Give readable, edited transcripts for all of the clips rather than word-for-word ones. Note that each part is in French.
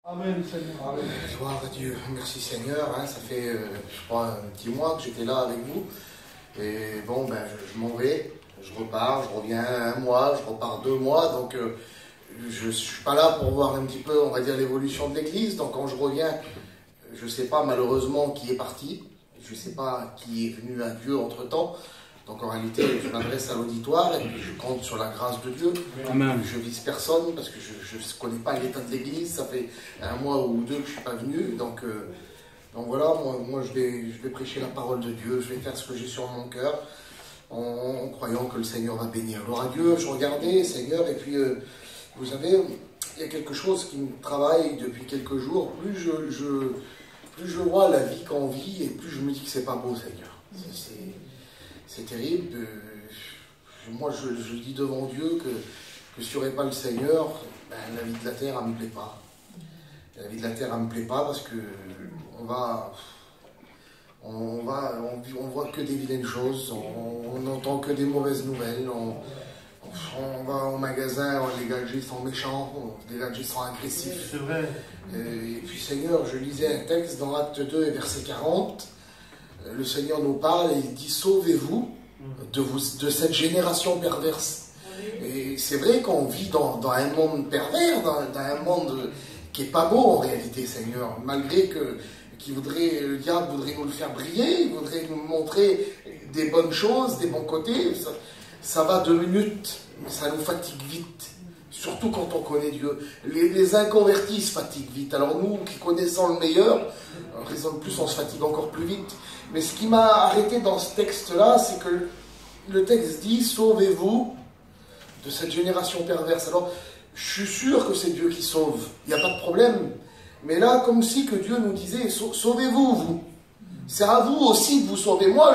Amen, Seigneur. Amen. Gloire à Dieu. Merci Seigneur. Ça fait, je crois, un petit mois que j'étais là avec vous. Et bon, je m'en vais. Je repars, je reviens un mois, je repars 2 mois. Donc, je ne suis pas là pour voir un petit peu, on va dire, l'évolution de l'Église. Donc, quand je reviens, je ne sais pas malheureusement qui est parti. Je ne sais pas qui est venu à Dieu entre-temps. Donc en réalité, je m'adresse à l'auditoire et puis je compte sur la grâce de Dieu. Amen. Je vise personne parce que je ne connais pas l'état de l'Église. Ça fait 1 mois ou 2 que je ne suis pas venu. Donc voilà, moi je vais prêcher la parole de Dieu. Je vais faire ce que j'ai sur mon cœur en croyant que le Seigneur va bénir. Gloire à Dieu, je regardais, Seigneur, et puis vous savez, il y a quelque chose qui me travaille depuis quelques jours. Plus je vois la vie qu'on vit et plus je me dis que c'est pas beau, Seigneur. C'est terrible. Moi, je dis devant Dieu que si il n'y aurait pas le Seigneur, la vie de la terre, elle ne me plaît pas. La vie de la terre, elle ne me plaît pas parce que on voit que des vilaines choses, on n'entend que des mauvaises nouvelles. On va au magasin, les gadgets sont méchants, les gadgets sont agressifs. C'est vrai. Et puis, Seigneur, je lisais un texte dans Acte 2 et verset 40. Le Seigneur nous parle et il dit « Sauvez-vous de cette génération perverse ». Et c'est vrai qu'on vit dans un monde pervers, dans un monde qui n'est pas beau en réalité, Seigneur. Malgré que le diable voudrait nous le faire briller, il voudrait nous montrer des bonnes choses, des bons côtés. Ça va 2 minutes, mais ça nous fatigue vite. Surtout quand on connaît Dieu. Les inconvertis se fatiguent vite. Alors nous, qui connaissons le meilleur, raison de plus, on se fatigue encore plus vite. Mais ce qui m'a arrêté dans ce texte-là, c'est que le texte dit « Sauvez-vous de cette génération perverse ». Alors, je suis sûr que c'est Dieu qui sauve. Il n'y a pas de problème. Mais là, comme si que Dieu nous disait « Sauvez-vous, vous ». C'est à vous aussi de vous sauver. Moi,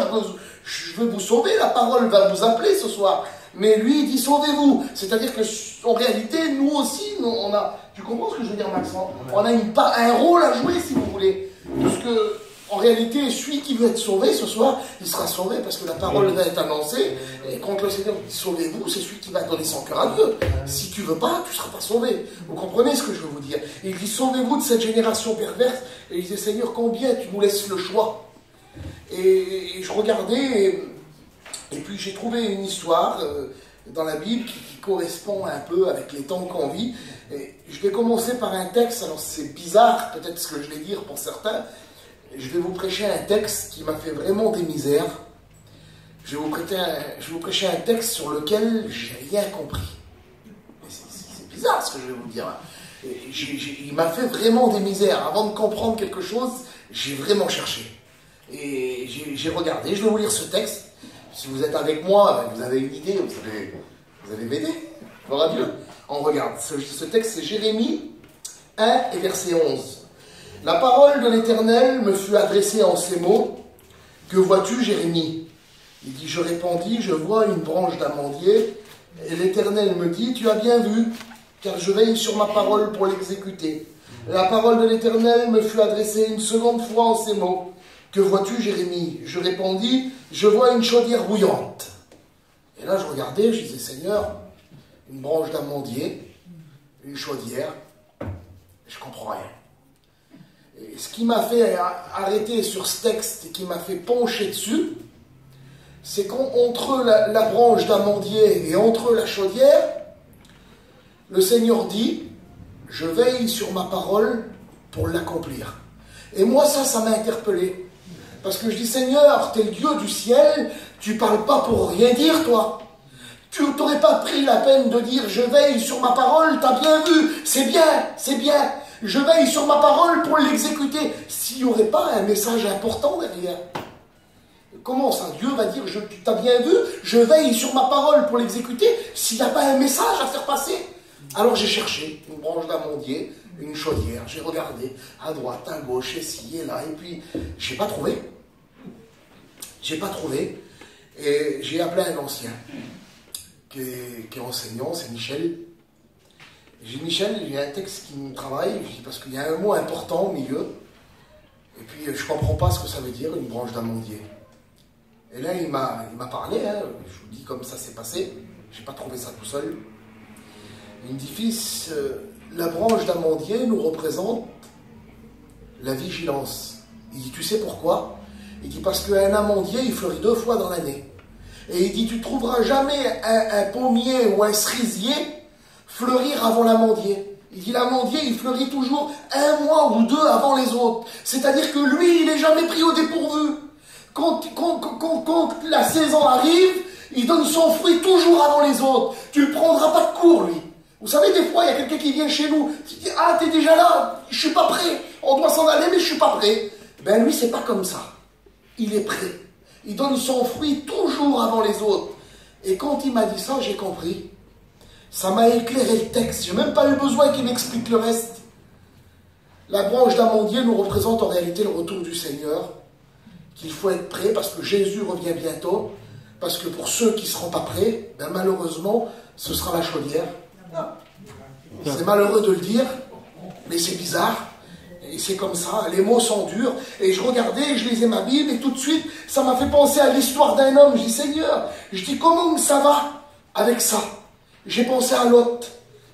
je veux vous sauver. La parole va vous appeler ce soir. Mais lui, il dit sauvez-vous. C'est-à-dire qu'en réalité, nous aussi, on a... Tu comprends ce que je veux dire, Maxence? On a un rôle à jouer, si vous voulez. Parce que, en réalité, celui qui veut être sauvé ce soir, il sera sauvé parce que la parole va être annoncée. Et quand le Seigneur dit sauvez-vous, c'est celui qui va donner son cœur à Dieu. Si tu veux pas, tu ne seras pas sauvé. Vous comprenez ce que je veux vous dire? Et il dit sauvez-vous de cette génération perverse. Et il dit Seigneur, combien tu nous laisses le choix? Et je regardais... Et puis j'ai trouvé une histoire dans la Bible qui correspond un peu avec les temps qu'on vit. Et je vais commencer par un texte, alors c'est bizarre peut-être ce que je vais dire pour certains. Je vais vous prêcher un texte qui m'a fait vraiment des misères. Je vais vous prêcher un texte sur lequel j'ai rien compris. C'est bizarre ce que je vais vous dire. Il m'a fait vraiment des misères. Avant de comprendre quelque chose, j'ai vraiment cherché. Et j'ai regardé, je vais vous lire ce texte. Si vous êtes avec moi, vous avez une idée, vous allez m'aider. Gloire à Dieu. On regarde. Ce texte, c'est Jérémie 1 et verset 11. La parole de l'Éternel me fut adressée en ces mots. Que vois-tu, Jérémie? Il dit, je répondis, je vois une branche d'amandier. Et l'Éternel me dit, tu as bien vu, car je veille sur ma parole pour l'exécuter. La parole de l'Éternel me fut adressée une seconde fois en ces mots. Que vois-tu, Jérémie? Je répondis, je vois une chaudière bouillante. Et là, je regardais, je disais, Seigneur, une branche d'amandier, une chaudière, je ne comprends rien. Et ce qui m'a fait arrêter sur ce texte et qui m'a fait pencher dessus, c'est qu'entre la branche d'amandier et entre la chaudière, le Seigneur dit, je veille sur ma parole pour l'accomplir. Et moi, ça m'a interpellé. Parce que je dis, Seigneur, tu es le Dieu du ciel, tu parles pas pour rien dire, toi. Tu n'aurais pas pris la peine de dire, je veille sur ma parole, t'as bien vu, c'est bien, c'est bien. Je veille sur ma parole pour l'exécuter. S'il n'y aurait pas un message important derrière. Comment ça, Dieu va dire, tu t'as bien vu, je veille sur ma parole pour l'exécuter, s'il n'y a pas un message à faire passer? Alors j'ai cherché une branche d'amandier, une chaudière, j'ai regardé à droite, à gauche, ici et là, et puis j'ai pas trouvé. J'ai pas trouvé. Et j'ai appelé un ancien qui est enseignant, c'est Michel. J'ai dit, Michel, il y a un texte qui me travaille, parce qu'il y a un mot important au milieu, et puis je comprends pas ce que ça veut dire, une branche d'amandier. Et là, il m'a parlé, hein, je vous dis comme ça s'est passé, j'ai pas trouvé ça tout seul. Il me dit, fils, la branche d'amandier nous représente la vigilance. Il dit, tu sais pourquoi? Il dit, parce qu'un amandier, il fleurit 2 fois dans l'année. Et il dit, tu ne trouveras jamais un pommier ou un cerisier fleurir avant l'amandier. Il dit, l'amandier, il fleurit toujours 1 mois ou 2 avant les autres. C'est-à-dire que lui, il n'est jamais pris au dépourvu. Quand la saison arrive, il donne son fruit toujours avant les autres. Tu ne le prendras pas de court, lui. Vous savez, des fois, il y a quelqu'un qui vient chez nous, qui dit, ah, t'es déjà là, je suis pas prêt. On doit s'en aller, mais je suis pas prêt. Ben lui, c'est pas comme ça. Il est prêt. Il donne son fruit toujours avant les autres. Et quand il m'a dit ça, j'ai compris. Ça m'a éclairé le texte. J'ai même pas eu besoin qu'il m'explique le reste. La branche d'amandier nous représente en réalité le retour du Seigneur. Qu'il faut être prêt parce que Jésus revient bientôt. Parce que pour ceux qui ne seront pas prêts, ben malheureusement, ce sera la chaudière. C'est malheureux de le dire, mais c'est bizarre. Et c'est comme ça, les mots sont durs. Et je regardais, je lisais ma Bible, et tout de suite, ça m'a fait penser à l'histoire d'un homme. Je dis, Seigneur, je dis, comment ça va avec ça? J'ai pensé à Lot.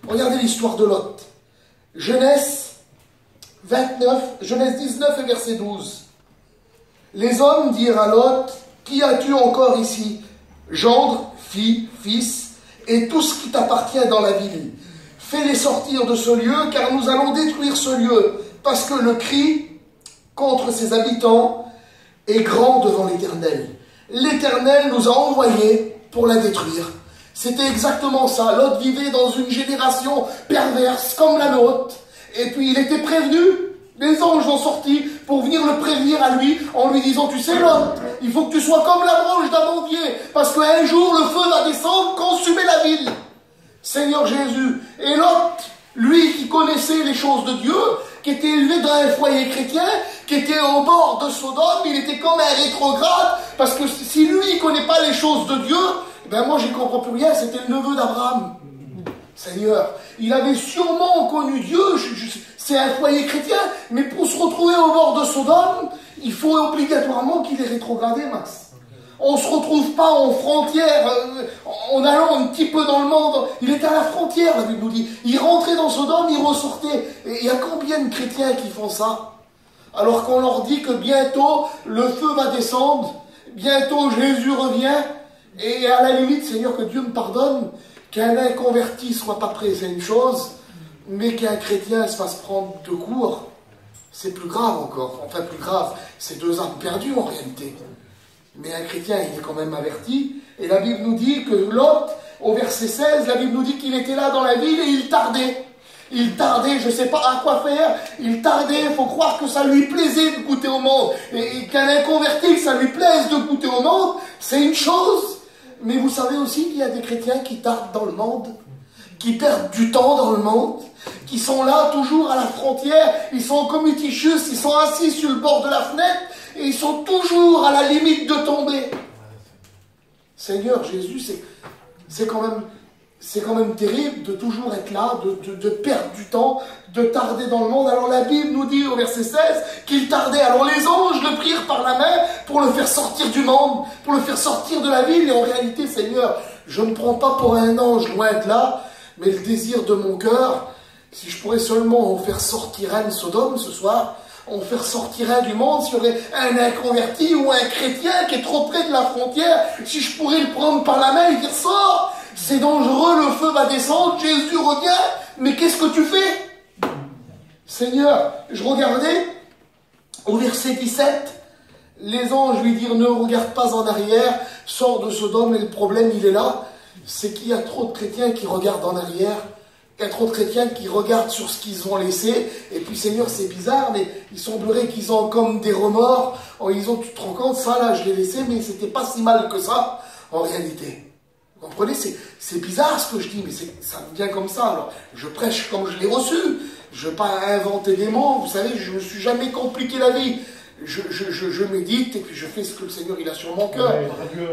Regardez l'histoire de Lot. Genèse 19 et verset 12. Les hommes dirent à Lot, qui as-tu encore ici? Gendre, fille, fils, et tout ce qui t'appartient dans la ville. Fais-les sortir de ce lieu, car nous allons détruire ce lieu, parce que le cri contre ses habitants est grand devant l'Éternel. L'Éternel nous a envoyés pour la détruire. C'était exactement ça. Lot vivait dans une génération perverse comme la nôtre. Et puis il était prévenu. Les anges ont sorti pour venir le prévenir à lui en lui disant, tu sais Lot, il faut que tu sois comme la branche d'amandier, parce qu'un jour le feu va descendre, consumer la ville. Seigneur Jésus. Et Lot, lui qui connaissait les choses de Dieu, qui était élevé dans un foyer chrétien, qui était au bord de Sodome, il était comme un rétrograde, parce que si lui ne connaît pas les choses de Dieu, ben moi j'y comprends plus rien, c'était le neveu d'Abraham. Seigneur, il avait sûrement connu Dieu, c'est un foyer chrétien, mais pour se retrouver au bord de Sodome, il faut obligatoirement qu'il ait rétrogradé, Max. On ne se retrouve pas en frontière, en allant un petit peu dans le monde. Il était à la frontière, la Bible nous dit. Il rentrait dans Sodome, il ressortait. Et il y a combien de chrétiens qui font ça? Alors qu'on leur dit que bientôt, le feu va descendre, bientôt Jésus revient, et à la limite, Seigneur, que Dieu me pardonne, qu'un inconverti ne soit pas prêt, c'est une chose, mais qu'un chrétien se fasse prendre de court, c'est plus grave encore. Enfin, plus grave, c'est 2 âmes perdues en réalité. Mais un chrétien, il est quand même averti. Et la Bible nous dit que Lot, au verset 16, la Bible nous dit qu'il était là dans la ville et il tardait. Il tardait, je ne sais pas à quoi faire. Il tardait, il faut croire que ça lui plaisait de goûter au monde. Et qu'un inconverti, que ça lui plaise de goûter au monde, c'est une chose. Mais vous savez aussi qu'il y a des chrétiens qui tardent dans le monde, qui perdent du temps dans le monde, qui sont là toujours à la frontière, ils sont comme Eutychus, ils sont assis sur le bord de la fenêtre, et ils sont toujours à la limite de tomber. Seigneur Jésus, c'est quand même terrible de toujours être là, de perdre du temps, de tarder dans le monde. Alors la Bible nous dit au verset 16 qu'il tardait. Alors les anges le prirent par la main pour le faire sortir du monde, pour le faire sortir de la ville. Et en réalité, Seigneur, je ne prends pas pour un ange loin de là, mais le désir de mon cœur, si je pourrais seulement en faire sortir un de Sodome ce soir, en faire sortir un du monde, s'il y aurait un inconverti ou un chrétien qui est trop près de la frontière, si je pourrais le prendre par la main et dire, sors, c'est dangereux, le feu va descendre, Jésus revient, mais qu'est-ce que tu fais? Seigneur, je regardais, au verset 17, les anges lui dirent, ne regarde pas en arrière, sors de Sodome, et le problème il est là, c'est qu'il y a trop de chrétiens qui regardent en arrière. Il y a trop de chrétiens qui regardent sur ce qu'ils ont laissé, et puis Seigneur, c'est bizarre, mais il semblerait qu'ils ont comme des remords, ils ont, tu te rends compte, ça là, je l'ai laissé, mais c'était pas si mal que ça, en réalité. Vous comprenez, c'est bizarre ce que je dis, mais ça me vient comme ça, alors je prêche comme je l'ai reçu, je ne veux pas inventer des mots, vous savez, je ne me suis jamais compliqué la vie, je médite, et puis je fais ce que le Seigneur il a sur mon cœur.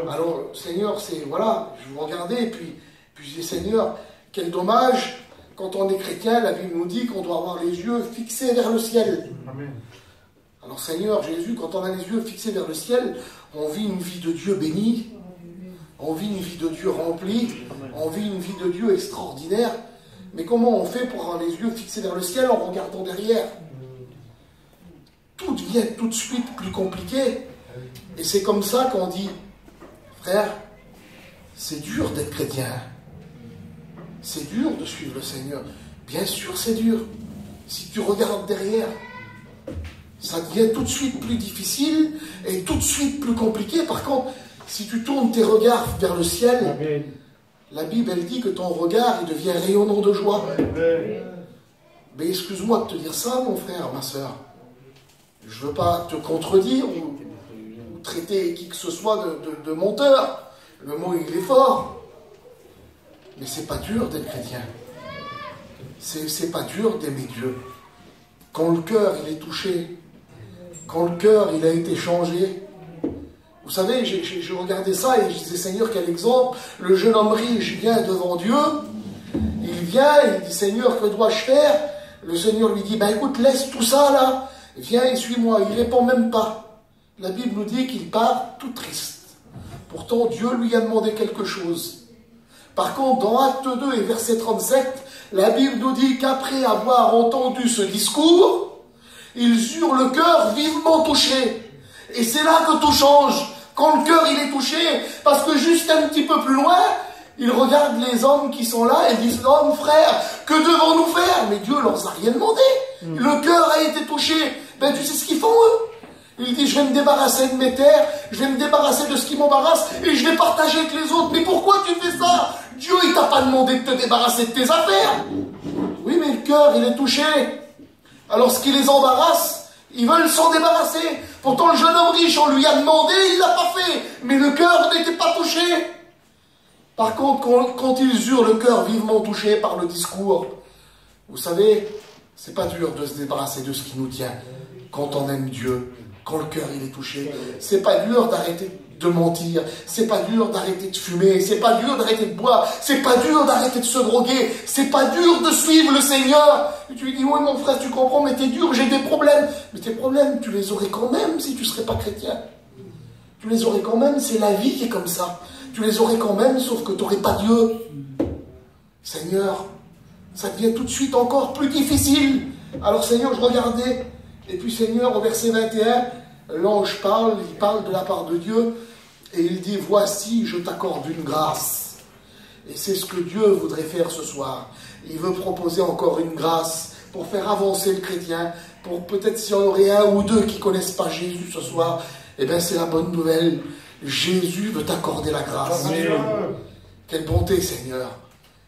Alors, Seigneur, c'est, voilà, je vous regardais, et puis je dis, Seigneur, quel dommage. Quand on est chrétien, la Bible nous dit qu'on doit avoir les yeux fixés vers le ciel. Amen. Alors Seigneur Jésus, quand on a les yeux fixés vers le ciel, on vit une vie de Dieu bénie, on vit une vie de Dieu remplie, on vit une vie de Dieu extraordinaire. Mais comment on fait pour avoir les yeux fixés vers le ciel en regardant derrière? Tout devient tout de suite plus compliqué. Et c'est comme ça qu'on dit, frère, c'est dur d'être chrétien. C'est dur de suivre le Seigneur. Bien sûr, c'est dur. Si tu regardes derrière, ça devient tout de suite plus difficile et tout de suite plus compliqué. Par contre, si tu tournes tes regards vers le ciel, Amen. La Bible, elle dit que ton regard, il devient rayonnant de joie. Amen. Mais excuse-moi de te dire ça, mon frère, ma soeur. Je ne veux pas te contredire ou traiter qui que ce soit de menteur. Le mot, il est fort. Mais c'est pas dur d'être chrétien. C'est pas dur d'aimer Dieu. Quand le cœur, il est touché, quand le cœur, il a été changé. Vous savez, j'ai regardé ça et je disais, Seigneur, quel exemple. Le jeune homme riche vient devant Dieu. Il vient, il dit, Seigneur, que dois-je faire? Le Seigneur lui dit, ben écoute, laisse tout ça là. Viens et suis-moi. Il ne répond même pas. La Bible nous dit qu'il part tout triste. Pourtant, Dieu lui a demandé quelque chose. Par contre, dans Acte 2 et verset 37, la Bible nous dit qu'après avoir entendu ce discours, ils eurent le cœur vivement touché. Et c'est là que tout change. Quand le cœur il est touché, parce que juste un petit peu plus loin, ils regardent les hommes qui sont là et disent, hommes, frères, que devons-nous faire? Mais Dieu leur a rien demandé. Le cœur a été touché. Ben tu sais ce qu'ils font eux? Il dit, je vais me débarrasser de mes terres, je vais me débarrasser de ce qui m'embarrasse et je vais partager avec les autres. Mais pourquoi tu fais ça? Dieu, il t'a pas demandé de te débarrasser de tes affaires. Oui, mais le cœur, il est touché. Alors, ce qui les embarrasse, ils veulent s'en débarrasser. Pourtant, le jeune homme riche, on lui a demandé, il l'a pas fait. Mais le cœur n'était pas touché. Par contre, quand ils eurent le cœur vivement touché par le discours, vous savez, c'est pas dur de se débarrasser de ce qui nous tient. Quand on aime Dieu, quand le cœur il est touché, c'est pas dur d'arrêter de mentir, c'est pas dur d'arrêter de fumer, c'est pas dur d'arrêter de boire, c'est pas dur d'arrêter de se droguer, c'est pas dur de suivre le Seigneur. Et tu lui dis, oui mon frère, tu comprends, mais t'es dur, j'ai des problèmes. Mais tes problèmes, tu les aurais quand même si tu serais pas chrétien. Tu les aurais quand même, c'est la vie qui est comme ça. Tu les aurais quand même, sauf que tu n'aurais pas Dieu. Seigneur, ça devient tout de suite encore plus difficile. Alors Seigneur, je regardais, et puis Seigneur, au verset 21, l'ange parle, il parle de la part de Dieu, et il dit, voici, je t'accorde une grâce. Et c'est ce que Dieu voudrait faire ce soir. Il veut proposer encore une grâce pour faire avancer le chrétien, pour peut-être s'il y en aurait un ou deux qui ne connaissent pas Jésus ce soir, eh bien c'est la bonne nouvelle. Jésus veut t'accorder la grâce. Amen. Quelle bonté, Seigneur.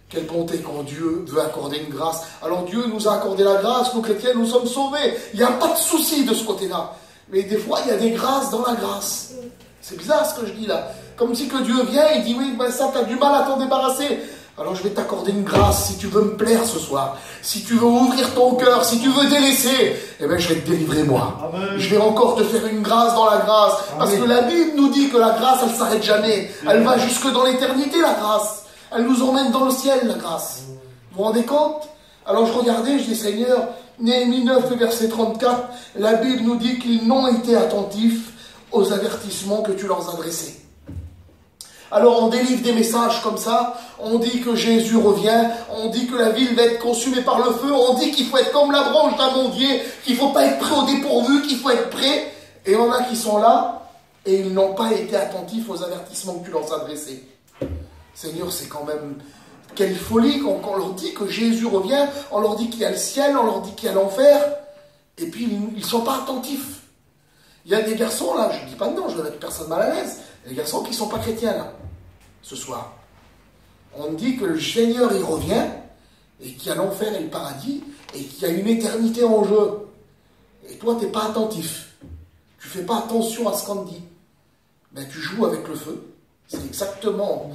Quelle bonté quand Dieu veut accorder une grâce. Alors Dieu nous a accordé la grâce, nous chrétiens, nous sommes sauvés. Il n'y a pas de souci de ce côté-là. Mais des fois, il y a des grâces dans la grâce. C'est bizarre ce que je dis là. Comme si que Dieu vient et dit, oui, ben ça, tu as du mal à t'en débarrasser. Alors je vais t'accorder une grâce si tu veux me plaire ce soir. Si tu veux ouvrir ton cœur, si tu veux délaisser, eh bien je vais te délivrer moi. Amen. Je vais encore te faire une grâce dans la grâce. Amen. Parce que la Bible nous dit que la grâce, elle ne s'arrête jamais. Elle va jusque dans l'éternité, la grâce. Elle nous emmène dans le ciel, la grâce. Vous vous rendez compte? Alors je regardais, je dis, Seigneur, Néhémie 9, verset 34, la Bible nous dit qu'ils n'ont été attentifs aux avertissements que tu leur adressais. Alors on délivre des messages comme ça, on dit que Jésus revient, on dit que la ville va être consumée par le feu, on dit qu'il faut être comme la branche d'un manguier, qu'il ne faut pas être prêt au dépourvu, qu'il faut être prêt. Et il y en a qui sont là, et ils n'ont pas été attentifs aux avertissements que tu leur adressais. Seigneur, c'est quand même... Quelle folie quand on leur dit que Jésus revient, on leur dit qu'il y a le ciel, on leur dit qu'il y a l'enfer, et puis ils ne sont pas attentifs. Il y a des garçons là, je ne dis pas de non, je ne veux mettre personne mal à l'aise, il y a des garçons qui ne sont pas chrétiens là, ce soir. On dit que le Seigneur il revient, et qu'il y a l'enfer et le paradis, et qu'il y a une éternité en jeu. Et toi, tu n'es pas attentif. Tu ne fais pas attention à ce qu'on te dit. Ben, tu joues avec le feu. C'est exactement...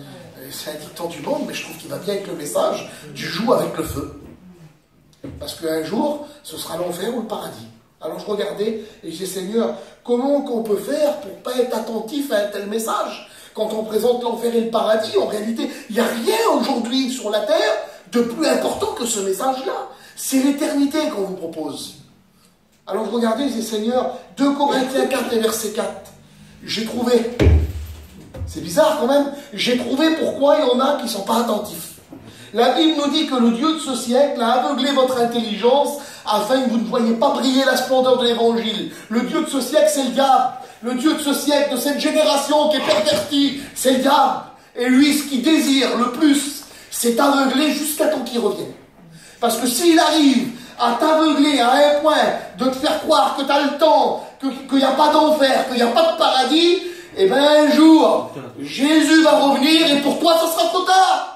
C'est un dicton du monde, mais je trouve qu'il va bien avec le message. Tu joues avec le feu. Parce qu'un jour, ce sera l'enfer ou le paradis. Alors je regardais et je disais, Seigneur, comment qu'on peut faire pour ne pas être attentif à un tel message? Quand on présente l'enfer et le paradis, en réalité, il n'y a rien aujourd'hui sur la terre de plus important que ce message-là. C'est l'éternité qu'on vous propose. Alors je regardais et je disais, Seigneur, 2 Corinthiens 4 et verset 4, j'ai trouvé... C'est bizarre quand même. J'ai trouvé pourquoi il y en a qui ne sont pas attentifs. La Bible nous dit que le Dieu de ce siècle a aveuglé votre intelligence afin que vous ne voyiez pas briller la splendeur de l'évangile. Le Dieu de ce siècle, c'est le diable. Le Dieu de ce siècle, de cette génération qui est pervertie, c'est le diable. Et lui, ce qu'il désire le plus, c'est t'aveugler jusqu'à temps qu'il revienne. Parce que s'il arrive à t'aveugler à un point de te faire croire que tu as le temps, qu'il n'y a pas d'enfer, qu'il n'y a pas de paradis, eh bien un jour, Jésus va revenir et pour toi, ça sera trop tard.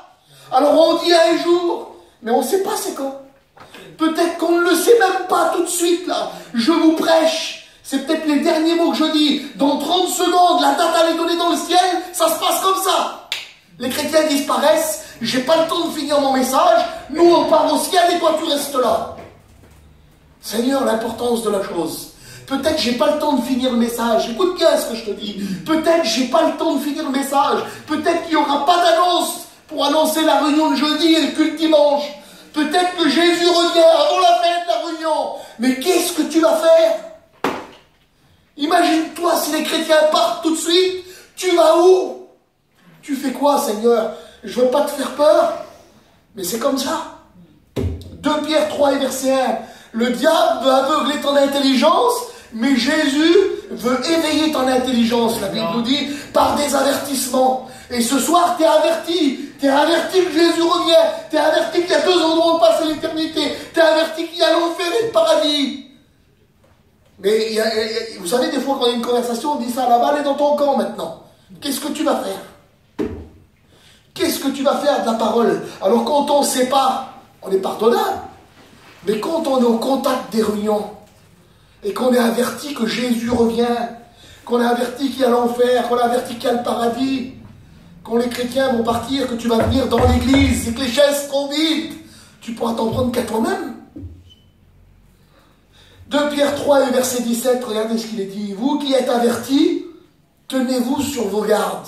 Alors on dit un jour, mais on ne sait pas c'est quand. Peut-être qu'on ne le sait même pas tout de suite là. Je vous prêche. C'est peut-être les derniers mots que je dis. Dans 30 secondes, la date elle est donnée dans le ciel, ça se passe comme ça. Les chrétiens disparaissent, j'ai pas le temps de finir mon message, nous on part au ciel et toi tu restes là. Seigneur, l'importance de la chose. Peut-être j'ai pas le temps de finir le message. Écoute bien ce que je te dis. Peut-être j'ai pas le temps de finir le message. Peut-être qu'il n'y aura pas d'annonce pour annoncer la réunion de jeudi et le culte dimanche. Peut-être que Jésus revient avant la fin de la réunion. Mais qu'est-ce que tu vas faire? Imagine-toi si les chrétiens partent tout de suite. Tu vas où? Tu fais quoi, Seigneur? Je veux pas te faire peur. Mais c'est comme ça. 2 Pierre 3 et verset 1. Le diable veut aveugler ton intelligence, mais Jésus veut éveiller ton intelligence, la Bible nous dit, par des avertissements. Et ce soir, tu es averti. Tu es averti que Jésus revient. Tu es averti qu'il y a 2 endroits où passer l'éternité. Tu es averti qu'il y a l'enfer et le paradis. Mais vous savez, des fois, quand il y a une conversation, on dit ça, la balle est dans ton camp maintenant. Qu'est-ce que tu vas faire? Qu'est-ce que tu vas faire de la parole? Alors quand on ne sait pas, on est pardonnable. Mais quand on est au contact des réunions, et qu'on est averti que Jésus revient, qu'on est averti qu'il y a l'enfer, qu'on est averti qu'il y a le paradis, quand les chrétiens vont partir, que tu vas venir dans l'église, et que les chaises seront vides, tu pourras t'en prendre qu'à toi-même. 2 Pierre 3 et verset 17, regardez ce qu'il est dit. Vous qui êtes avertis, tenez-vous sur vos gardes.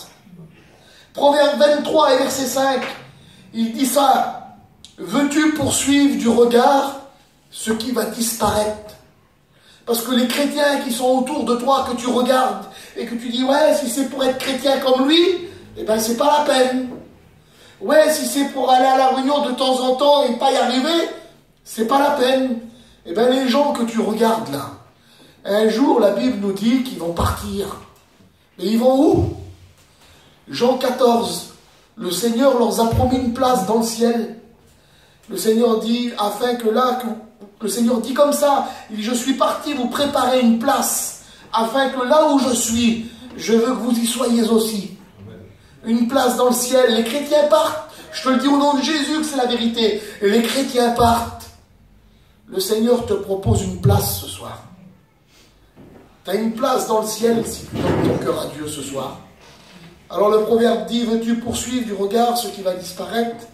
Proverbe 23 et verset 5, il dit ça. Veux-tu poursuivre du regard ce qui va disparaître? Parce que les chrétiens qui sont autour de toi, que tu regardes, et que tu dis, ouais, si c'est pour être chrétien comme lui, eh ben c'est pas la peine. Ouais, si c'est pour aller à la réunion de temps en temps et pas y arriver, c'est pas la peine. Eh ben les gens que tu regardes là, un jour la Bible nous dit qu'ils vont partir. Mais ils vont où? Jean 14, le Seigneur leur a promis une place dans le ciel. Le Seigneur dit, afin que là, le Seigneur dit comme ça, il dit, je suis parti vous préparer une place, afin que là où je suis, je veux que vous y soyez aussi. Une place dans le ciel. Les chrétiens partent. Je te le dis au nom de Jésus que c'est la vérité. Et les chrétiens partent. Le Seigneur te propose une place ce soir. Tu as une place dans le ciel si tu donnes ton cœur à Dieu ce soir. Alors le proverbe dit, veux-tu poursuivre du regard ce qui va disparaître?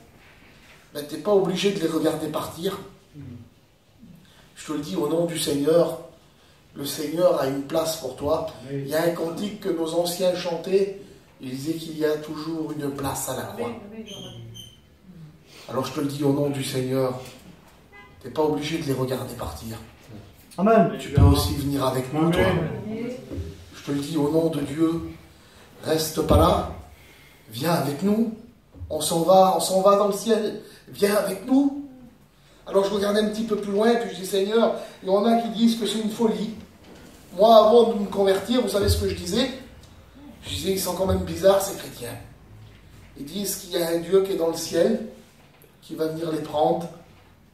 Ben, tu n'es pas obligé de les regarder partir. Je te le dis au nom du Seigneur, le Seigneur a une place pour toi. Il y a un cantique que nos anciens chantaient, il disait qu'il y a toujours une place à la croix. Alors je te le dis au nom du Seigneur, tu n'es pas obligé de les regarder partir. Amen. Tu peux aussi venir avec nous, toi. Je te le dis au nom de Dieu, reste pas là, viens avec nous. On s'en va dans le ciel. Viens avec nous. Alors je regardais un petit peu plus loin, puis je dis, Seigneur, il y en a qui disent que c'est une folie. Moi, avant de me convertir, vous savez ce que je disais? Je disais, ils sont quand même bizarres, ces chrétiens. Ils disent qu'il y a un Dieu qui est dans le ciel, qui va venir les prendre,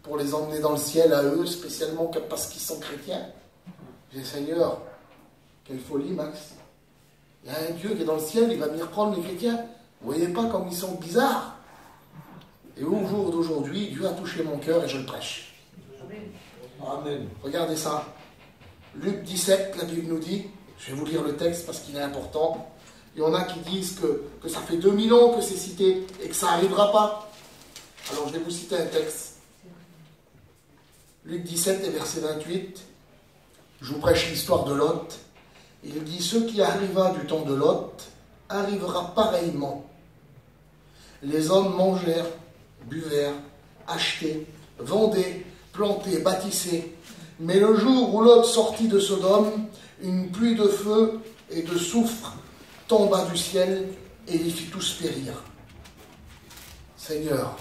pour les emmener dans le ciel à eux, spécialement parce qu'ils sont chrétiens. Je dis, Seigneur, quelle folie, Max. Il y a un Dieu qui est dans le ciel, il va venir prendre les chrétiens. Vous voyez pas comme ils sont bizarres? Et au jour d'aujourd'hui, Dieu a touché mon cœur et je le prêche. Amen. Regardez ça. Luc 17, la Bible nous dit, je vais vous lire le texte parce qu'il est important. Il y en a qui disent que ça fait 2000 ans que c'est cité et que ça n'arrivera pas. Alors je vais vous citer un texte. Luc 17 et verset 28. Je vous prêche l'histoire de Lot. Il dit, ce qui arriva du temps de Lot arrivera pareillement. Les hommes mangèrent, buvèrent, achetaient, vendaient, plantaient, bâtissaient. Mais le jour où Lot sortit de Sodome, une pluie de feu et de soufre tomba du ciel et les fit tous périr. Seigneur,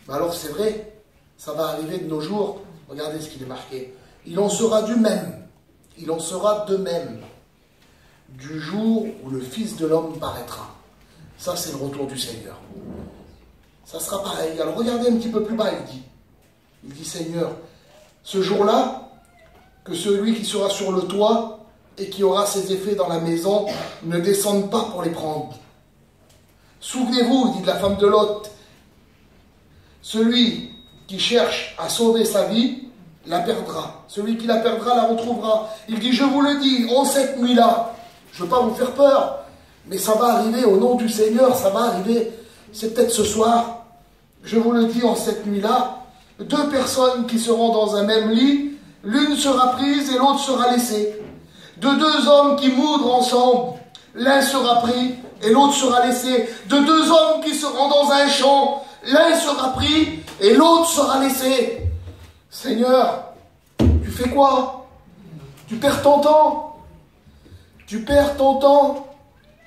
Mais alors c'est vrai, ça va arriver de nos jours. Regardez ce qu'il est marqué. Il en sera du même. Il en sera de même du jour où le Fils de l'homme paraîtra. Ça, c'est le retour du Seigneur. Ça sera pareil. Alors regardez un petit peu plus bas, il dit Seigneur, ce jour-là, que celui qui sera sur le toit et qui aura ses effets dans la maison ne descende pas pour les prendre. Souvenez-vous, il dit de la femme de Lot, celui qui cherche à sauver sa vie, la perdra. Celui qui la perdra, la retrouvera. Il dit, je vous le dis, en cette nuit-là, je ne veux pas vous faire peur, mais ça va arriver au nom du Seigneur, ça va arriver, c'est peut-être ce soir, je vous le dis, en cette nuit-là, 2 personnes qui seront dans un même lit, l'une sera prise et l'autre sera laissée. De 2 hommes qui moudrent ensemble, l'un sera pris et l'autre sera laissé. De 2 hommes qui seront dans un champ, l'un sera pris et l'autre sera laissé. Seigneur, tu fais quoi? Tu perds ton temps. Tu perds ton temps.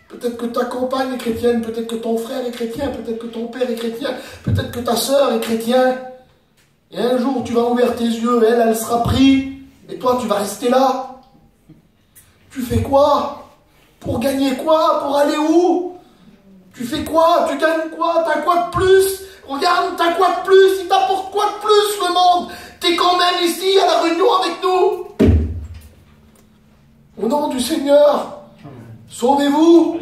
Peut-être que ta compagne est chrétienne, peut-être que ton frère est chrétien, peut-être que ton père est chrétien, peut-être que ta sœur est chrétien. Et un jour, tu vas ouvrir tes yeux, elle sera prise, et toi, tu vas rester là. Tu fais quoi? Pour gagner quoi? Pour aller où? Tu fais quoi? Tu gagnes quoi? T'as quoi de plus? Regarde, t'as quoi de plus? Il t'apporte quoi de plus, le monde? T'es quand même ici, à la réunion avec nous. Au nom du Seigneur, sauvez-vous.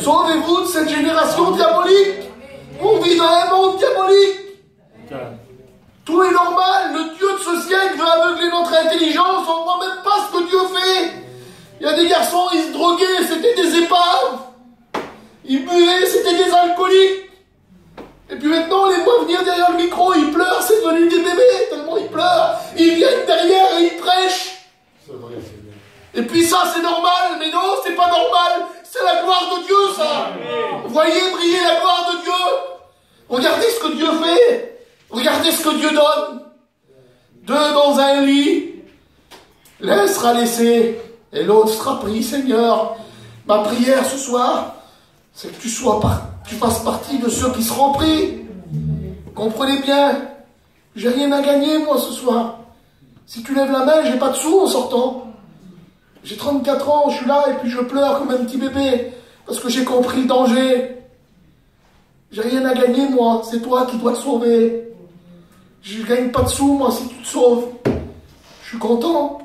Sauvez-vous de cette génération diabolique. On vit dans un monde diabolique. Tout est normal, le Dieu de ce siècle veut aveugler notre intelligence, on ne voit même pas ce que Dieu fait. Il y a des garçons, ils se droguaient, c'était des épaves. Ils buvaient, c'était des alcooliques. Et puis maintenant, on les voit venir derrière le micro, ils pleurent, c'est devenu des bébés, tellement ils pleurent. Ils viennent derrière et ils prêchent. Et puis ça, c'est normal, mais non, c'est pas normal. C'est la gloire de Dieu, ça. Vous voyez briller la gloire de Dieu. Regardez ce que Dieu fait. Regardez ce que Dieu donne. 2 dans un lit, l'un sera laissé et l'autre sera pris. Seigneur, ma prière ce soir, c'est que tu fasses partie de ceux qui seront pris. Comprenez bien, j'ai rien à gagner moi ce soir. Si tu lèves la main, j'ai pas de sous en sortant. J'ai 34 ans, je suis là et puis je pleure comme un petit bébé parce que j'ai compris le danger. J'ai rien à gagner moi, c'est toi qui dois te sauver. Je ne gagne pas de sous, moi, si tu te sauves. Je suis content.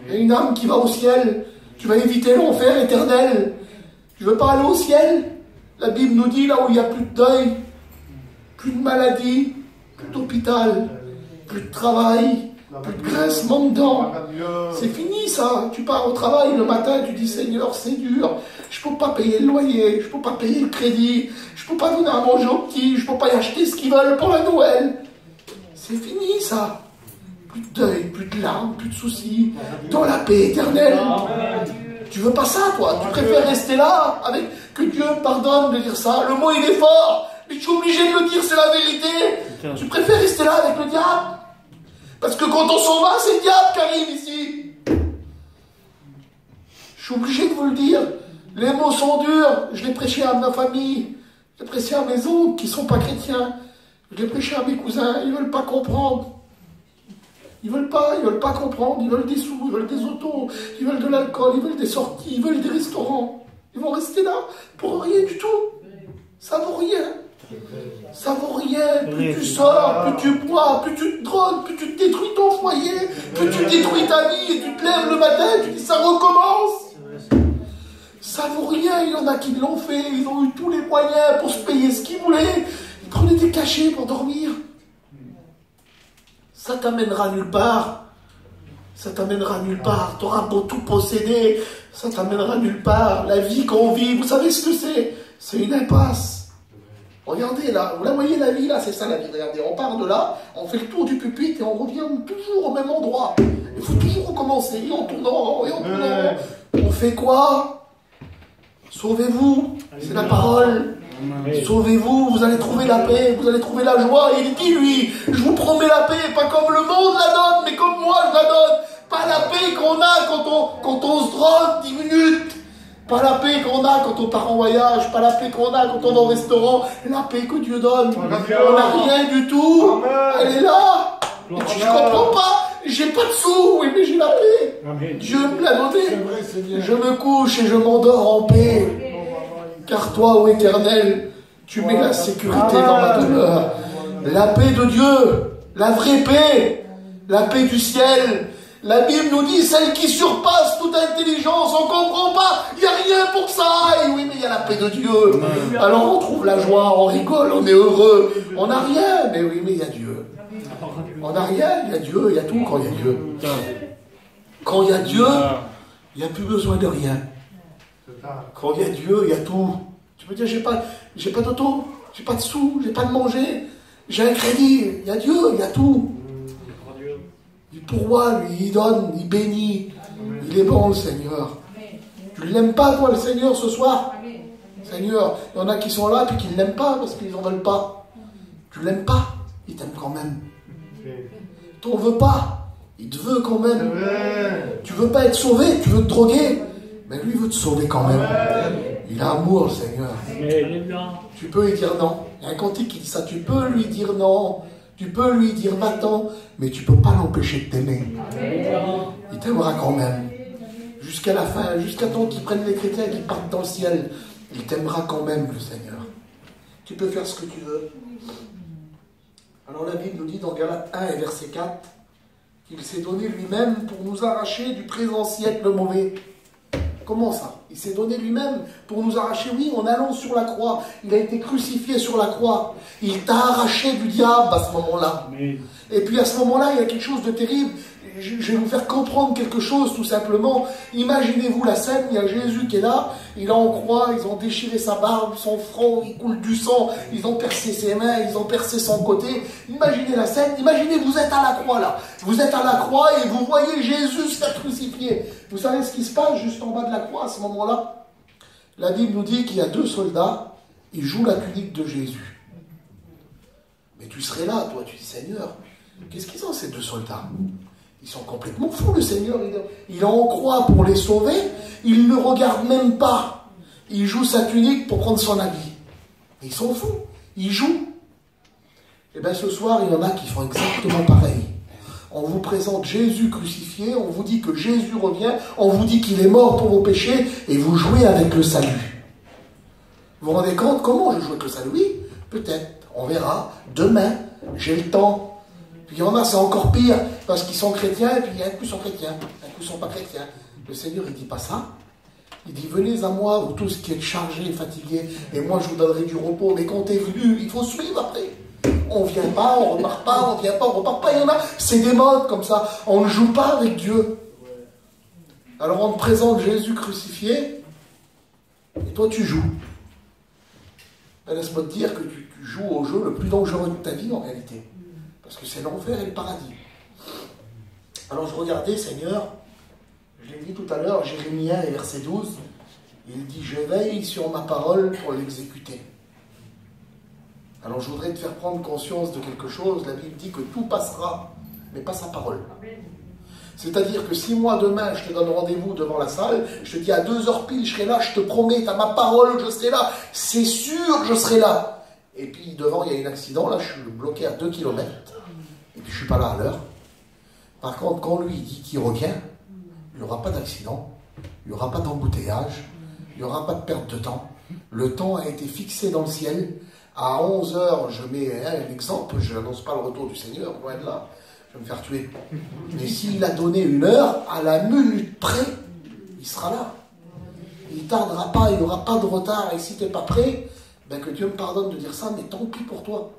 Il y a une âme qui va au ciel. Tu vas éviter l'enfer éternel. Tu veux pas aller au ciel? La Bible nous dit, là où il n'y a plus de deuil, plus de maladie, plus d'hôpital, plus de travail, plus de grincement de dents. C'est fini, ça. Tu pars au travail le matin, tu dis, Seigneur, c'est dur. Je ne peux pas payer le loyer, je ne peux pas payer le crédit, je ne peux pas donner à manger aux petits, je ne peux pas y acheter ce qu'ils veulent pour la Noël. C'est fini, ça. Plus de deuil, plus de larmes, plus de soucis. Dans la paix éternelle. Tu veux pas ça, toi? Tu préfères rester là, avec que Dieu me pardonne de dire ça. Le mot, il est fort. Mais tu es obligé de le dire, c'est la vérité. Tu préfères rester là avec le diable. Parce que quand on s'en va, c'est le diable qui arrive ici. Je suis obligé de vous le dire. Les mots sont durs. Je l'ai prêché à ma famille. Je l'ai prêché à mes oncles qui ne sont pas chrétiens. Je l'ai prêché à mes cousins, ils ne veulent pas comprendre. Ils veulent pas comprendre, ils veulent des sous, ils veulent des autos, ils veulent de l'alcool, ils veulent des sorties, ils veulent des restaurants. Ils vont rester là pour rien du tout. Ça vaut rien. Ça vaut rien. Plus tu sors, plus tu bois, plus tu te drogues, plus tu te détruis ton foyer, plus tu détruis ta vie et tu te lèves le matin, tu dis ça recommence. Ça vaut rien. Il y en a qui l'ont fait, ils ont eu tous les moyens pour se payer ce qu'ils voulaient. Prenez des cachets pour dormir. Ça t'amènera nulle part. Ça t'amènera nulle part. Tu auras beau tout posséder, ça t'amènera nulle part. La vie qu'on vit, vous savez ce que c'est? C'est une impasse. Regardez là, vous la voyez la vie là, c'est ça la vie. Regardez, on part de là, on fait le tour du pupitre et on revient toujours au même endroit. Il faut toujours recommencer, et on tourne en rond, et on tourne en rond. On fait quoi? Sauvez-vous, c'est la parole. Sauvez-vous, vous allez trouver la paix, vous allez trouver la joie. Et il dit, lui, je vous promets la paix, pas comme le monde la donne, mais comme moi je la donne. Pas la paix qu'on a quand on se drogue 10 minutes. Pas la paix qu'on a quand on part en voyage, pas la paix qu'on a quand on va au restaurant, la paix que Dieu donne. On n'a rien du tout. Amen. Elle est là. Et tu ne comprends pas. J'ai pas de sous, oui, mais j'ai la paix. Amen. Dieu me l'a donné. Je me couche et je m'endors en paix. Car toi, ô Éternel, tu mets la sécurité dans ma douleur. La paix de Dieu, la vraie paix, la paix du ciel. La Bible nous dit celle qui surpasse toute intelligence, on ne comprend pas, il n'y a rien pour ça. Et oui, mais il y a la paix de Dieu. Alors on trouve la joie, on rigole, on est heureux. On n'a rien, mais oui, mais il y a Dieu. On n'a rien, il y a Dieu, il y a tout quand il y a Dieu. Quand il y a Dieu, il n'y a plus besoin de rien. Quand il y a Dieu, il y a tout. Tu peux dire, j'ai pas d'auto, j'ai pas de sous, j'ai pas de manger, j'ai un crédit. Il y a Dieu, il y a tout. Il pourvoit, lui, il donne, il bénit. Il est bon, le Seigneur. Tu ne l'aimes pas, toi, le Seigneur, ce soir? Seigneur, il y en a qui sont là, puis qui ne l'aiment pas, parce qu'ils n'en veulent pas. Tu ne l'aimes pas, il t'aime quand même. Tu n'en veux pas, il te veut quand même. Tu veux pas être sauvé, tu veux te droguer, mais lui, il veut te sauver quand même. Il a amour, le Seigneur. Tu peux lui dire non. Il y a un cantique qui dit ça, tu peux lui dire non. Tu peux lui dire va-t'en, mais tu ne peux pas l'empêcher de t'aimer. Il t'aimera quand même. Jusqu'à la fin, jusqu'à temps qu'ils prennent les chrétiens et qu'ils partent dans le ciel, il t'aimera quand même, le Seigneur. Tu peux faire ce que tu veux. Alors la Bible nous dit dans Galates 1 et verset 4 qu'il s'est donné lui-même pour nous arracher du présent siècle mauvais. Comment ça? Il s'est donné lui-même pour nous arracher, oui, en allant sur la croix. Il a été crucifié sur la croix. Il t'a arraché du diable à ce moment-là. Et puis à ce moment-là, il y a quelque chose de terrible. Je vais vous faire comprendre quelque chose, tout simplement. Imaginez-vous la scène, il y a Jésus qui est là, il est en croix, ils ont déchiré sa barbe, son front, il coule du sang, ils ont percé ses mains, ils ont percé son côté. Imaginez la scène, imaginez, vous êtes à la croix là. Vous êtes à la croix et vous voyez Jésus se faire crucifier. Vous savez ce qui se passe juste en bas de la croix à ce moment-là? La Bible nous dit qu'il y a deux soldats, ils jouent la tunique de Jésus. Mais tu serais là, toi, tu dis, Seigneur, qu'est-ce qu'ils ont ces deux soldats? Ils sont complètement fous, le Seigneur. Il est en croix pour les sauver. Il ne regarde même pas. Il joue sa tunique pour prendre son habit. Et ils sont fous. Ils jouent. Et bien ce soir, il y en a qui font exactement pareil. On vous présente Jésus crucifié, on vous dit que Jésus revient, on vous dit qu'il est mort pour vos péchés, et vous jouez avec le salut. Vous vous rendez compte comment je joue avec le salut? Oui, peut-être. On verra. Demain, j'ai le temps. Puis il y en a, c'est encore pire, parce qu'ils sont chrétiens, et puis un coup ils sont chrétiens, un coup ils ne sont pas chrétiens. Le Seigneur, il ne dit pas ça. Il dit, venez à moi, vous tous qui êtes chargés et fatigués, et moi je vous donnerai du repos. Mais quand tu es venu, il faut suivre après. On ne vient pas, on ne repart pas, on ne vient pas, on ne repart pas. Il y en a, c'est des modes comme ça. On ne joue pas avec Dieu. Alors on te présente Jésus crucifié, et toi tu joues. Ben, laisse-moi te dire que tu joues au jeu le plus dangereux de ta vie en réalité. Parce que c'est l'enfer et le paradis. Alors je regardais, Seigneur, je l'ai dit tout à l'heure, Jérémie 1 et verset 12, il dit, je veille sur ma parole pour l'exécuter. Alors je voudrais te faire prendre conscience de quelque chose. La Bible dit que tout passera, mais pas sa parole. C'est-à-dire que si moi demain je te donne rendez-vous devant la salle, je te dis à 2h pile, je serai là, je te promets, tu as ma parole, je serai là, c'est sûr que je serai là. Et puis devant il y a un accident, là je suis bloqué à 2 km. Et puis je ne suis pas là à l'heure. Par contre, quand lui dit qu'il revient, il n'y aura pas d'accident, il n'y aura pas d'embouteillage, il n'y aura pas de perte de temps. Le temps a été fixé dans le ciel. À 11h, je mets un exemple, je n'annonce pas le retour du Seigneur, loin de là, je vais me faire tuer. Mais s'il a donné 1 heure, à la minute près, il sera là. Il ne tardera pas, il n'y aura pas de retard. Et si tu n'es pas prêt, ben que Dieu me pardonne de dire ça, mais tant pis pour toi.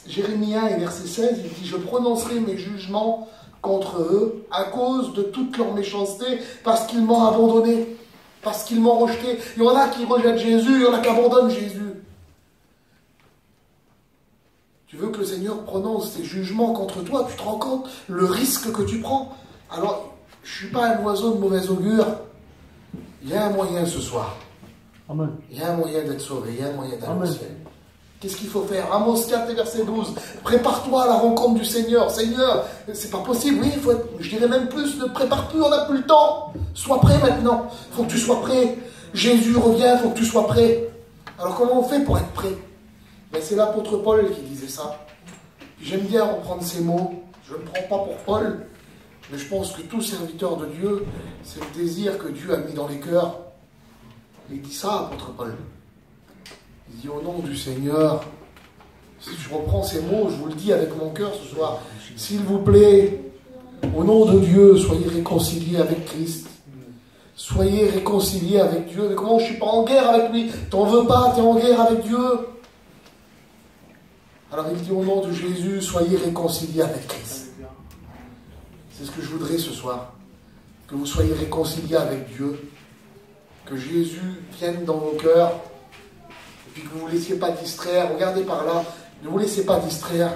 Jérémie 1 et verset 16, il dit « Je prononcerai mes jugements contre eux à cause de toute leur méchanceté, parce qu'ils m'ont abandonné, parce qu'ils m'ont rejeté. » Il y en a qui rejettent Jésus, il y en a qui abandonnent Jésus. Tu veux que le Seigneur prononce ses jugements contre toi, tu te rends compte le risque que tu prends. Alors, je ne suis pas un oiseau de mauvais augure. Il y a un moyen ce soir. Amen. Il y a un moyen d'être sauvé, il y a un moyen d'aller au ciel. Qu'est-ce qu'il faut faire? Amos 4 et verset 12. Prépare-toi à la rencontre du Seigneur. Seigneur, c'est pas possible. Oui, il faut être, je dirais même plus, ne prépare plus, on n'a plus le temps. Sois prêt maintenant. Il faut que tu sois prêt. Jésus revient, il faut que tu sois prêt. Alors comment on fait pour être prêt? Ben, c'est l'apôtre Paul qui disait ça. J'aime bien reprendre ces mots. Je ne me prends pas pour Paul, mais je pense que tout serviteur de Dieu, c'est le désir que Dieu a mis dans les cœurs. Il dit ça, apôtre Paul. Il dit au nom du Seigneur, si je reprends ces mots, je vous le dis avec mon cœur ce soir, s'il vous plaît, au nom de Dieu, soyez réconciliés avec Christ. Soyez réconciliés avec Dieu. Mais comment je ne suis pas en guerre avec lui? T'en veux pas, tu es en guerre avec Dieu. Alors il dit au nom de Jésus, soyez réconciliés avec Christ. C'est ce que je voudrais ce soir. Que vous soyez réconciliés avec Dieu. Que Jésus vienne dans vos cœurs. Et puis que vous ne vous laissiez pas distraire. Regardez par là. Ne vous laissez pas distraire.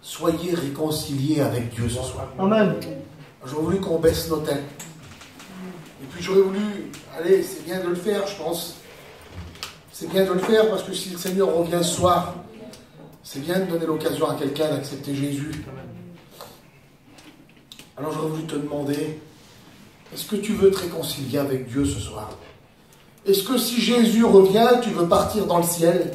Soyez réconciliés avec Dieu ce soir. Amen. J'aurais voulu qu'on baisse nos têtes. Et puis j'aurais voulu... Allez, c'est bien de le faire, je pense. C'est bien de le faire parce que si le Seigneur revient ce soir, c'est bien de donner l'occasion à quelqu'un d'accepter Jésus. Alors j'aurais voulu te demander, est-ce que tu veux te réconcilier avec Dieu ce soir? Est-ce que si Jésus revient, tu veux partir dans le ciel?